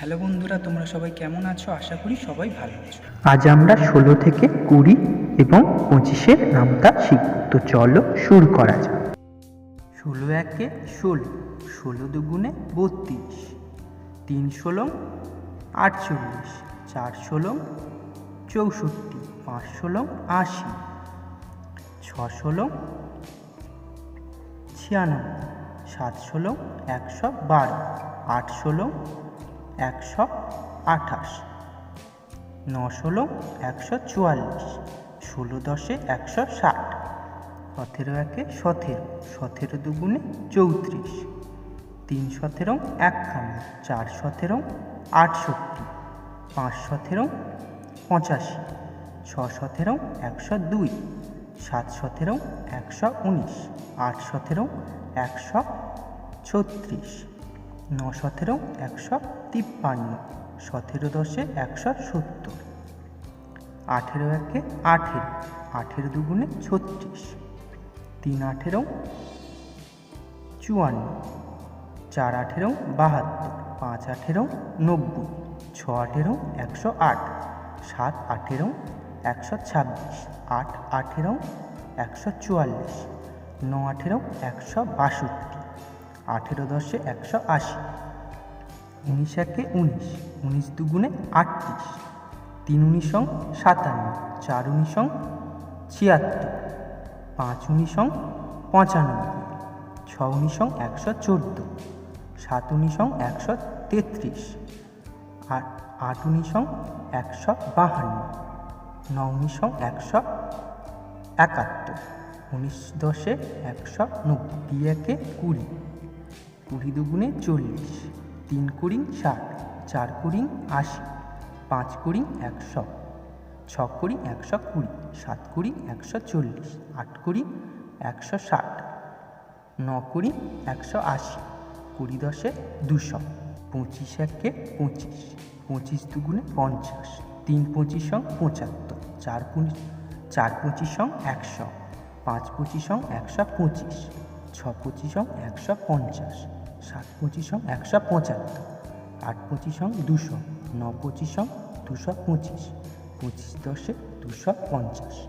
Hello বন্ধুরা, তোমরা সবাই কেমন আছো? আশা করি সবাই ভালো আছো। আজ আমরা 16 থেকে 20 এবং 25-এর নামতা শিখব। তো চলো শুরু করা যাক। 16 একে 16, 16 দুগুণে 32, 3 ষোলং 48, 4 ষোলং 64, 5 ষোলং 80, 6 ষোলং 96, 7 ষোলং 112, 8 ষোলং 128, 9 ষোলং 144, 16 দশে 160, 17 একে 17, 17 দুগুণে 34, 3 17 51, 4 17 68, 5 17 85, 6 17 102, 7 17 119, 8 17 136, 9 17 153, 17 দশে 170, 18 একে 18, 18 দুগুণে 36, 3 18 54, 4 18 72, 5 18 90, 6 18 108, 7 18 126, 8 18 144, 9 18 162, 18 দশে 180, 19 একে 19, 19 দুগুণে 38, 3 19 57, 4 19 76, 5 19 95, 6 19 114, 7 19 133, 8 19 152, 9 19 171, 19 দশে 190, 2 একে 20, 20 দুগুণে 40, 3 20 60, 4 20 80, 5 20 100, 6 20 120, 7 20 140, 8 20 160, 9 20 180, 20 দশে 200, 25 একে 25, 25 দুগুণে 50, 3 25 75, 4 25 100, 5 25 125, 6 25 150, 7 25 175, 8 25 200, 9 25 225, 25 দশে 250।